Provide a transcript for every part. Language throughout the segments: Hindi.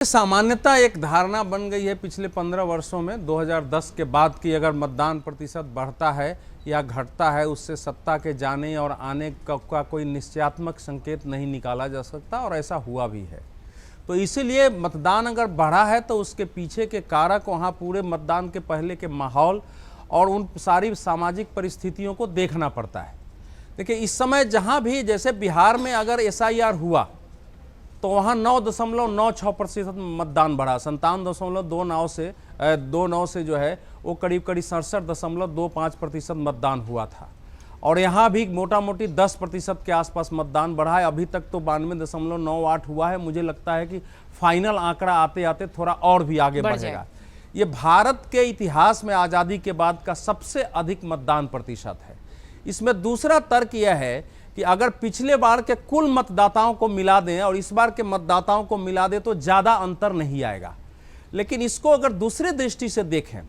सामान्यतः एक धारणा बन गई है पिछले 15 वर्षों में 2010 के बाद की अगर मतदान प्रतिशत बढ़ता है या घटता है उससे सत्ता के जाने और आने का कोई निश्चयात्मक संकेत नहीं निकाला जा सकता, और ऐसा हुआ भी है। तो इसीलिए मतदान अगर बढ़ा है तो उसके पीछे के कारक, वहाँ पूरे मतदान के पहले के माहौल और उन सारी सामाजिक परिस्थितियों को देखना पड़ता है। देखिए, इस समय जहाँ भी जैसे बिहार में अगर SIR हुआ तो वहाँ 9.96% मतदान बढ़ा, 57.29 से जो है वो करीब 67.25% मतदान हुआ था। और यहाँ भी मोटा मोटी 10% के आसपास मतदान बढ़ा है। अभी तक तो 92.98 हुआ है। मुझे लगता है कि फाइनल आंकड़ा आते आते थोड़ा और भी आगे बढ़ेगा। ये भारत के इतिहास में आज़ादी के बाद का सबसे अधिक मतदान प्रतिशत है। इसमें दूसरा तर्क यह है कि अगर पिछले बार के कुल मतदाताओं को मिला दें और इस बार के मतदाताओं को मिला दें तो ज़्यादा अंतर नहीं आएगा। लेकिन इसको अगर दूसरे दृष्टि से देखें,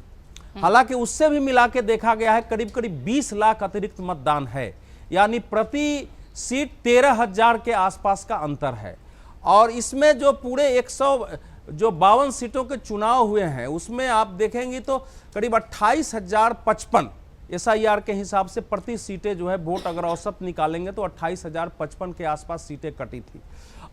हालांकि उससे भी मिला के देखा गया है, करीब करीब 20 लाख अतिरिक्त मतदान है, यानी प्रति सीट 13,000 के आसपास का अंतर है। और इसमें जो पूरे 152 सीटों के चुनाव हुए हैं उसमें आप देखेंगे तो करीब 28,055 SIR के हिसाब से प्रति सीटें जो है वोट अगर औसत निकालेंगे तो 28,055 के आसपास सीटें कटी थी।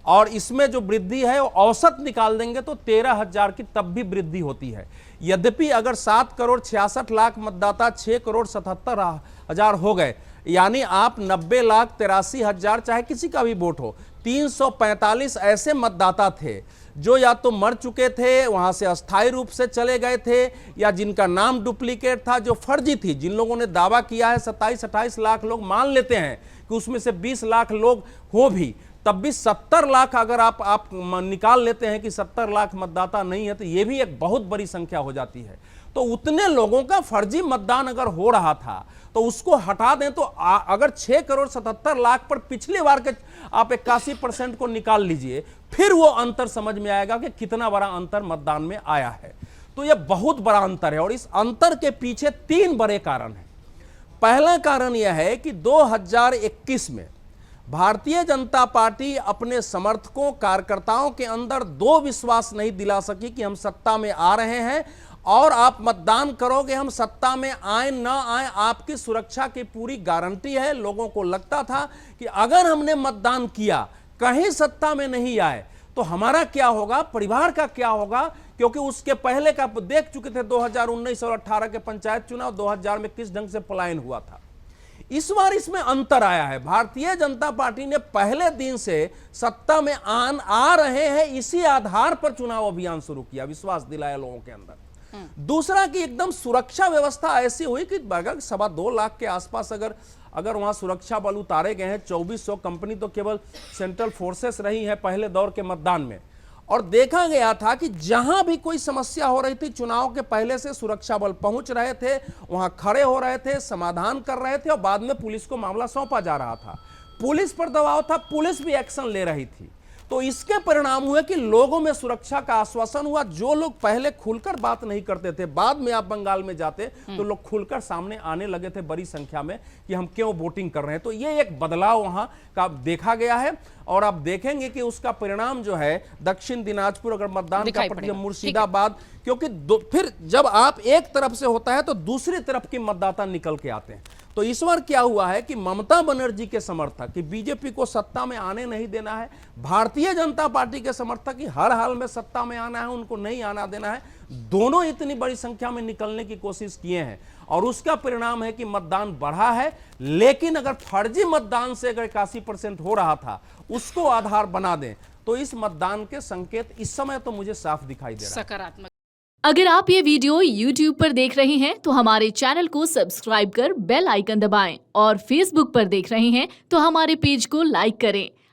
और इसमेम जो वृद्धि है वो औसत निकाल देंगे तो 13,000 की तब भी वृद्धि होती है। यद्यपि अगर 7,66,00,000 मतदाता 6,77,000 हो गए, यानी आप 90,83,000 चाहे किसी का भी वोट हो, 345 ऐसे मतदाता थे जो या तो मर चुके थे, वहां से अस्थायी रूप से चले गए थे, या जिनका नाम डुप्लीकेट था, जो फर्जी थी। जिन लोगों ने दावा किया है 27-28 लाख लोग मान लेते हैं कि उसमें से 20 लाख लोग हो भी, तब भी 70 लाख अगर आप निकाल लेते हैं कि 70 लाख मतदाता नहीं है तो ये भी एक बहुत बड़ी संख्या हो जाती है। तो उतने लोगों का फर्जी मतदान अगर हो रहा था तो उसको हटा दें तो अगर 6,77,00,000 पर पिछले बार के आप 81% को निकाल लीजिए, फिर वो अंतर समझ में आएगा कि कितना बड़ा अंतर मतदान में आया है। तो यह बहुत बड़ा अंतर है और इस अंतर के पीछे 3 बड़े कारण हैं। पहला कारण यह है कि 2021 में भारतीय जनता पार्टी अपने समर्थकों कार्यकर्ताओं के अंदर 2 विश्वास नहीं दिला सकी कि हम सत्ता में आ रहे हैं और आप मतदान करोगे, हम सत्ता में आए न आए आपकी सुरक्षा की पूरी गारंटी है। लोगों को लगता था कि अगर हमने मतदान किया, कहीं सत्ता में नहीं आए तो हमारा क्या होगा, परिवार का क्या होगा, क्योंकि उसके पहले का देख चुके थे 2019 और 18 के पंचायत चुनाव, 2000 में किस ढंग से पलायन हुआ था। इस बार इसमें अंतर आया है। भारतीय जनता पार्टी ने पहले दिन से सत्ता में आ रहे हैं इसी आधार पर चुनाव अभियान शुरू किया, विश्वास दिलाया लोगों के अंदर। दूसरा कि एकदम सुरक्षा व्यवस्था ऐसी हुई कि 2.25 लाख के आसपास अगर वहां सुरक्षा बल उतारे गए हैं, 2400 कंपनी तो केवल सेंट्रल फोर्सेस रही है पहले दौर के मतदान में। और देखा गया था कि जहां भी कोई समस्या हो रही थी, चुनाव के पहले से सुरक्षा बल पहुंच रहे थे, वहां खड़े हो रहे थे, समाधान कर रहे थे और बाद में पुलिस को मामला सौंपा जा रहा था। पुलिस पर दबाव था, पुलिस भी एक्शन ले रही थी। तो इसके परिणाम हुए कि लोगों में सुरक्षा का आश्वासन हुआ। जो लोग पहले खुलकर बात नहीं करते थे, बाद में आप बंगाल में जाते तो लोग खुलकर सामने आने लगे थे बड़ी संख्या में कि हम क्यों वोटिंग कर रहे हैं। तो ये एक बदलाव वहां का देखा गया है और आप देखेंगे कि उसका परिणाम जो है दक्षिण दिनाजपुर अगर मतदान का प्रति मुर्शिदाबाद, क्योंकि फिर जब आप एक तरफ से होता है तो दूसरी तरफ के मतदाता निकल के आते हैं। तो इस बार क्या हुआ है कि ममता बनर्जी के समर्थक कि बीजेपी को सत्ता में आने नहीं देना है, भारतीय जनता पार्टी के समर्थक कि हर हाल में सत्ता में आना है, उनको नहीं आना देना है, दोनों इतनी बड़ी संख्या में निकलने की कोशिश किए हैं और उसका परिणाम है कि मतदान बढ़ा है। लेकिन अगर फर्जी मतदान से अगर 81% हो रहा था उसको आधार बना दें तो इस मतदान के संकेत इस समय तो मुझे साफ दिखाई दे रहा है। सकारात्मक। अगर आप ये वीडियो YouTube पर देख रहे हैं तो हमारे चैनल को सब्सक्राइब कर बेल आइकन दबाएं और Facebook पर देख रहे हैं तो हमारे पेज को लाइक करें।